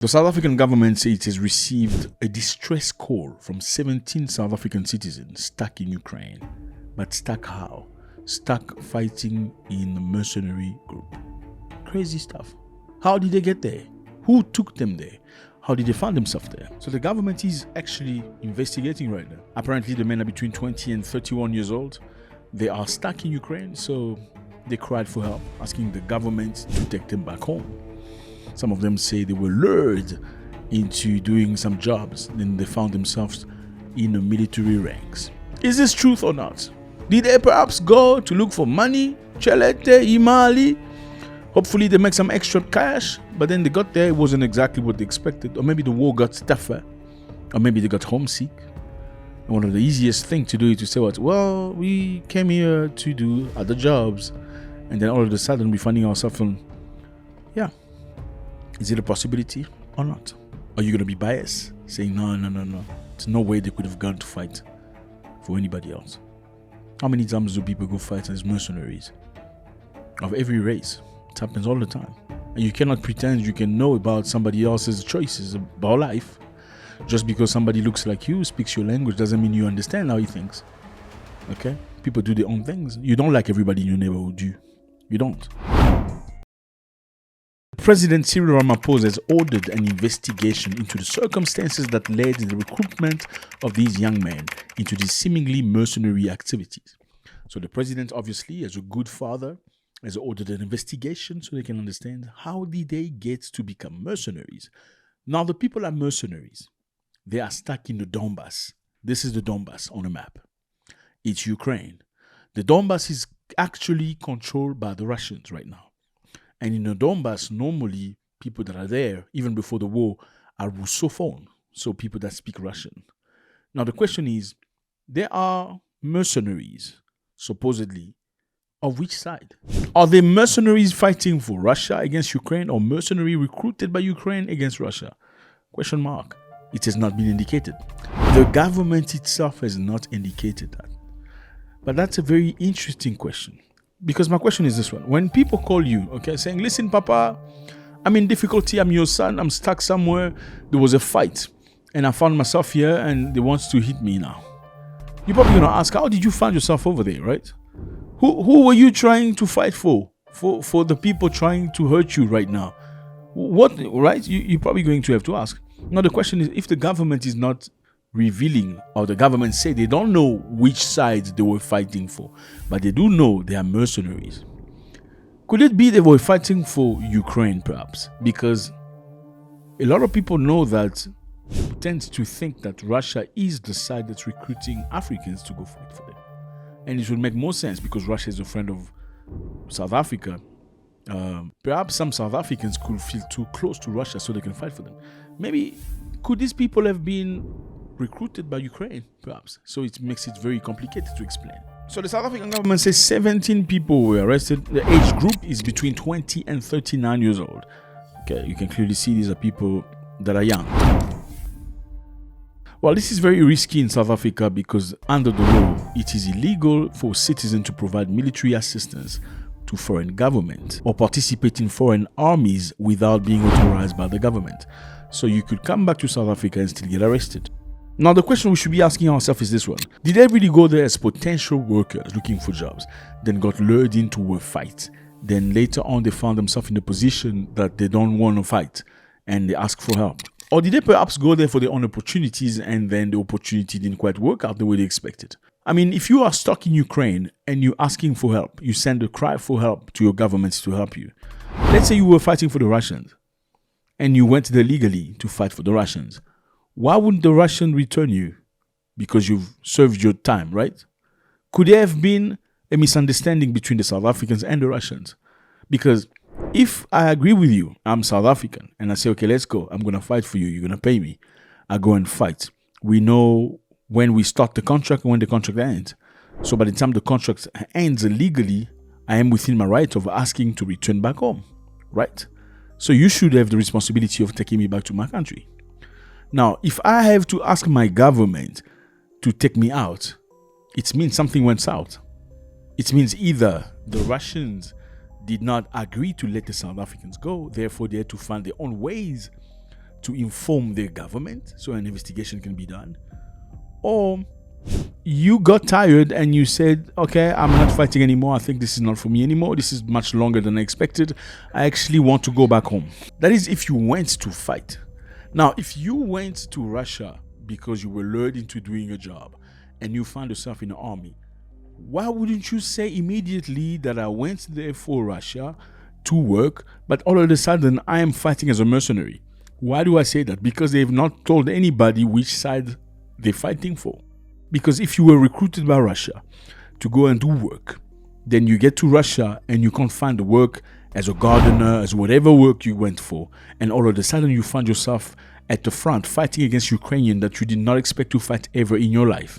The South African government says it has received a distress call from 17 South African citizens stuck in Ukraine. But stuck how? Stuck fighting in a mercenary group. Crazy stuff. How did they get there? Who took them there? How did they find themselves there? So the government is actually investigating right now. Apparently the men are between 20 and 31 years old. They are stuck in Ukraine, so they cried for help, asking the government to take them back home. Some of them say they were lured into doing some jobs, then they found themselves in the military ranks. Is this truth or not? Did they perhaps go to look for money? Chelete, imali? Hopefully they make some extra cash, but then they got there, it wasn't exactly what they expected. Or maybe the war got tougher, or maybe they got homesick. And one of the easiest things to do is to say, well, we came here to do other jobs, and then all of a sudden we're finding ourselves in, yeah. Is it a possibility or not? Are you going to be biased, saying, no, there's no way they could have gone to fight for anybody else? How many times do people go fight as mercenaries? Of every race. It happens all the time. And you cannot pretend you can know about somebody else's choices about life. Just because somebody looks like you, speaks your language, doesn't mean you understand how he thinks. Okay? People do their own things. You don't like everybody in your neighborhood, do you? You don't. President Cyril Ramaphosa has ordered an investigation into the circumstances that led to the recruitment of these young men into these seemingly mercenary activities. So the president, obviously, as a good father, has ordered an investigation so they can understand how did they get to become mercenaries. Now, the people are mercenaries. They are stuck in the Donbass. This is the Donbass on a map. It's Ukraine. The Donbass is actually controlled by the Russians right now. And in the Donbass, normally, people that are there, even before the war, are Russophone, so people that speak Russian. Now, the question is, there are mercenaries, supposedly, of which side? Are they mercenaries fighting for Russia against Ukraine or mercenary recruited by Ukraine against Russia? Question mark. It has not been indicated. The government itself has not indicated that. But that's a very interesting question. Because my question is this one. When people call you, okay, saying, listen, Papa, I'm in difficulty, I'm your son, I'm stuck somewhere, there was a fight, and I found myself here, and they want to hit me now. You're probably going to ask, how did you find yourself over there, right? Who were you trying to fight for? For the people trying to hurt you right now? What, right? You're probably going to have to ask. Now, the question is, if the government is not revealing, or the government say they don't know which side they were fighting for, but they do know they are mercenaries. Could it be they were fighting for Ukraine, perhaps? Because a lot of people know that, tend to think that Russia is the side that's recruiting Africans to go fight for them. And it would make more sense because Russia is a friend of South Africa. Perhaps some South Africans could feel too close to Russia so they can fight for them. Maybe, could these people have been recruited by Ukraine, perhaps? So it makes it very complicated to explain. So the South African government says 17 people were arrested. The age group is between 20 and 39 years old. Okay, you can clearly see these are people that are young. Well, this is very risky in South Africa because under the law, it is illegal for citizens to provide military assistance to foreign government or participate in foreign armies without being authorized by the government. So you could come back to South Africa and still get arrested. Now, the question we should be asking ourselves is this one. Did they really go there as potential workers looking for jobs, then got lured into a fight? Then later on, they found themselves in a position that they don't want to fight and they ask for help? Or did they perhaps go there for their own opportunities and then the opportunity didn't quite work out the way they expected? I mean, if you are stuck in Ukraine and you're asking for help, you send a cry for help to your government to help you. Let's say you were fighting for the Russians and you went there legally to fight for the Russians. Why wouldn't the Russian return you? Because you've served your time, right? Could there have been a misunderstanding between the South Africans and the Russians? Because if I agree with you, I'm South African, and I say, okay, let's go. I'm going to fight for you. You're going to pay me. I go and fight. We know when we start the contract and when the contract ends. So by the time the contract ends legally, I am within my right of asking to return back home, right? So you should have the responsibility of taking me back to my country. Now, if I have to ask my government to take me out, it means something went south. It means either the Russians did not agree to let the South Africans go, therefore they had to find their own ways to inform their government so an investigation can be done, or you got tired and you said, okay, I'm not fighting anymore. I think this is not for me anymore. This is much longer than I expected. I actually want to go back home. That is if you went to fight. Now, if you went to Russia because you were lured into doing a job and you found yourself in the army, why wouldn't you say immediately that I went there for Russia to work, but all of a sudden I am fighting as a mercenary? Why do I say that? Because they've not told anybody which side they're fighting for. Because if you were recruited by Russia to go and do work, then you get to Russia and you can't find the work as a gardener, as whatever work you went for, and all of a sudden you find yourself at the front fighting against Ukrainians that you did not expect to fight ever in your life.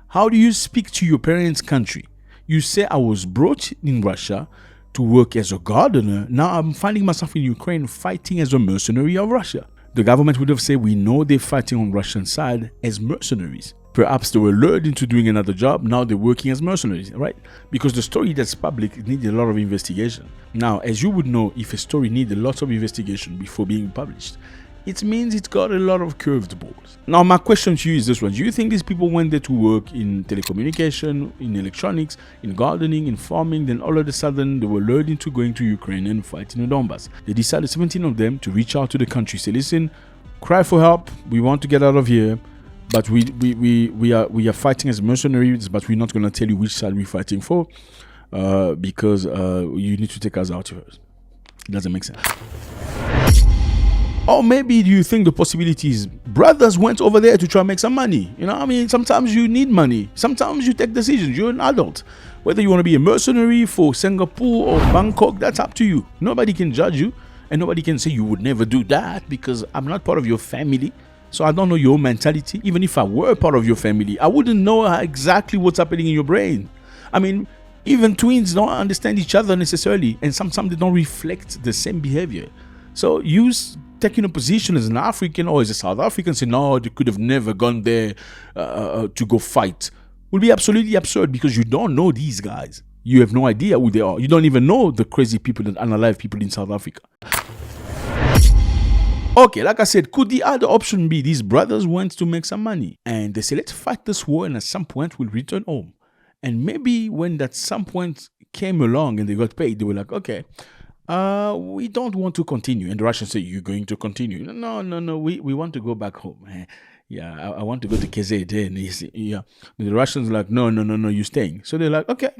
How do you speak to your parents' country? You say, I was brought in Russia to work as a gardener. Now I'm finding myself in Ukraine fighting as a mercenary of Russia. The government would have said, we know they're fighting on Russian side as mercenaries. Perhaps they were lured into doing another job. Now they're working as mercenaries, right? Because the story that's public needs a lot of investigation. Now, as you would know, if a story needs a lot of investigation before being published, it means it's got a lot of curved balls. Now, my question to you is this one. Do you think these people went there to work in telecommunication, in electronics, in gardening, in farming, then all of a sudden they were lured into going to Ukraine and fighting the Donbass? They decided, 17 of them, to reach out to the country, say, listen, cry for help. We want to get out of here. But we are fighting as mercenaries, but we're not going to tell you which side we're fighting for because you need to take us out first. It doesn't make sense. Or maybe do you think the possibility is brothers went over there to try and make some money? You know, I mean, sometimes you need money. Sometimes you take decisions. You're an adult. Whether you want to be a mercenary for Singapore or Bangkok, that's up to you. Nobody can judge you. And nobody can say you would never do that because I'm not part of your family. So I don't know your mentality. Even if I were part of your family, I wouldn't know exactly what's happening in your brain. I mean, even twins don't understand each other necessarily. And sometimes they don't reflect the same behavior. So you taking a position as an African or as a South African, say, no, they could have never gone there to go fight, would be absolutely absurd because you don't know these guys. You have no idea who they are. You don't even know the crazy people and unalive people in South Africa. Okay, like I said, could the other option be these brothers went to make some money and they say, let's fight this war and at some point we'll return home. And maybe when that some point came along and they got paid, they were like, okay, we don't want to continue. And the Russians say, you're going to continue. No, we want to go back home. Yeah, I want to go to KZN. Yeah. The Russians are like, no, you're staying. So they're like, okay,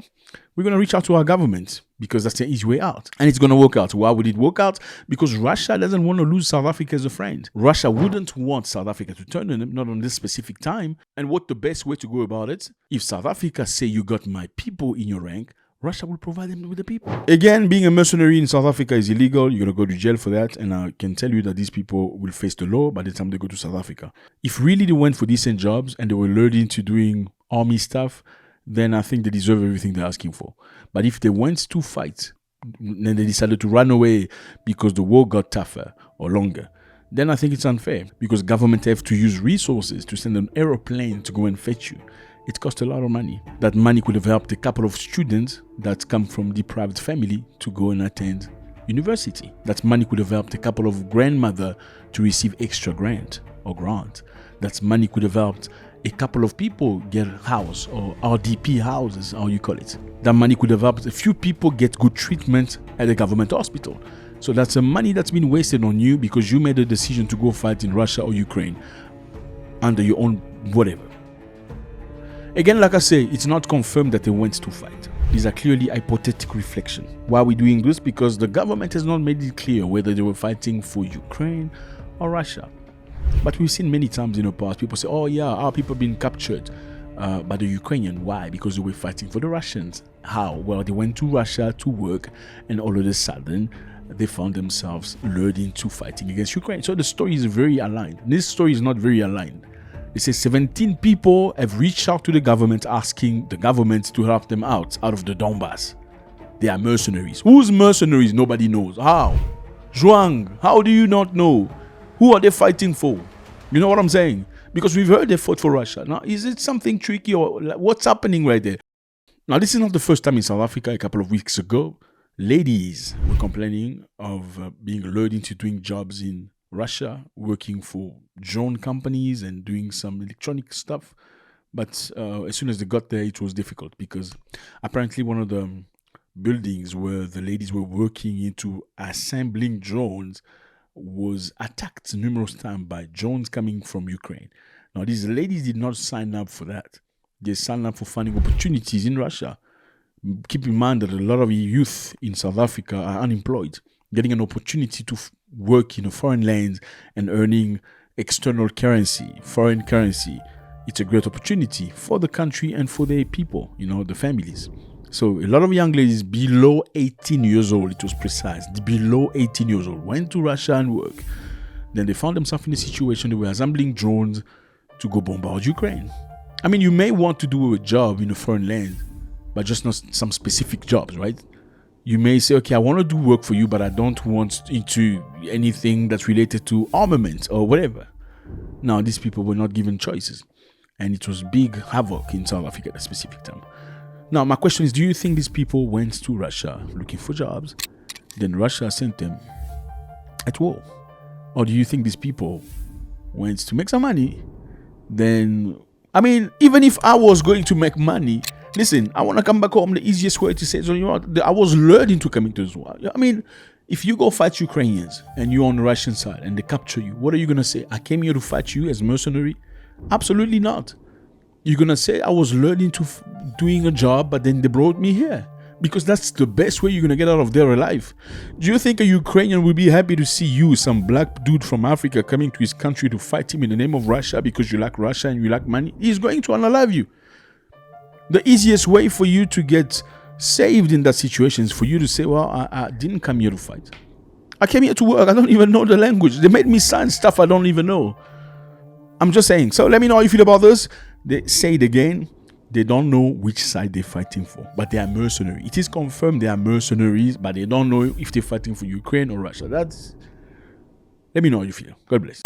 we're going to reach out to our government because that's the easy way out. And it's going to work out. Why would it work out? Because Russia doesn't want to lose South Africa as a friend. Russia wouldn't want South Africa to turn on them, not on this specific time. And what the best way to go about it? If South Africa say you got my people in your rank, Russia will provide them with the people. Again, being a mercenary in South Africa is illegal. You're going to go to jail for that. And I can tell you that these people will face the law by the time they go to South Africa. If really they went for decent jobs and they were lured into doing army stuff, then I think they deserve everything they're asking for. But if they went to fight, then they decided to run away because the war got tougher or longer, then I think it's unfair because government have to use resources to send an aeroplane to go and fetch you. It costs a lot of money. That money could have helped a couple of students that come from deprived family to go and attend university. That money could have helped a couple of grandmother to receive extra grant or grant. That money could have helped a couple of people get a house or RDP houses, how you call it. That money could have helped a few people get good treatment at a government hospital. So that's a money that's been wasted on you because you made a decision to go fight in Russia or Ukraine under your own whatever. Again, like I say, it's not confirmed that they went to fight. These are clearly hypothetical reflections. Why are we doing this? Because the government has not made it clear whether they were fighting for Ukraine or Russia. But we've seen many times in the past, people say, oh yeah, our people being captured by the Ukrainian. Why? Because they were fighting for the Russians. How? Well, they went to Russia to work and all of a sudden, they found themselves lured into fighting against Ukraine. So the story is very aligned. This story is not very aligned. They say 17 people have reached out to the government asking the government to help them out of the Donbass. They are mercenaries. Who's mercenaries? Nobody knows. How? Zhuang, how do you not know? Who are they fighting for? You know what I'm saying? Because we've heard they fought for Russia. Now, is it something tricky or what's happening right there? Now, this is not the first time in South Africa. A couple of weeks ago, ladies were complaining of being lured into doing jobs in Russia, working for drone companies and doing some electronic stuff. But as soon as they got there, it was difficult because apparently one of the buildings where the ladies were working into assembling drones was attacked numerous times by drones coming from Ukraine. Now, these ladies did not sign up for that. They signed up for finding opportunities in Russia. Keep in mind that a lot of youth in South Africa are unemployed. Getting an opportunity to work in a foreign land and earning external currency, foreign currency, it's a great opportunity for the country and for their people, the families. So a lot of young ladies below 18 years old, it was precise, below 18 years old, went to Russia and work. Then they found themselves in a situation they were assembling drones to go bombard Ukraine. I mean, you may want to do a job in a foreign land, but just not some specific jobs, right? You may say, okay, I want to do work for you, but I don't want into anything that's related to armament or whatever. Now, these people were not given choices. And it was big havoc in South Africa at a specific time. Now, my question is, do you think these people went to Russia looking for jobs, then Russia sent them at war? Or do you think these people went to make some money, then, I mean, even if I was going to make money, listen, I want to come back home. The easiest way to say it is, I was lured into coming to this war. I mean, if you go fight Ukrainians and you're on the Russian side and they capture you, what are you going to say? I came here to fight you as mercenary? Absolutely not. You're going to say I was lured into doing a job, but then they brought me here. Because that's the best way you're going to get out of there alive. Do you think a Ukrainian will be happy to see you, some black dude from Africa, coming to his country to fight him in the name of Russia because you like Russia and you like money? He's going to unalive you. The easiest way for you to get saved in that situation is for you to say, well, I didn't come here to fight. I came here to work. I don't even know the language. They made me sign stuff I don't even know. I'm just saying. So let me know how you feel about this. They say it again. They don't know which side they're fighting for, but they are mercenaries. It is confirmed they are mercenaries, but they don't know if they're fighting for Ukraine or Russia. Let me know how you feel. God bless.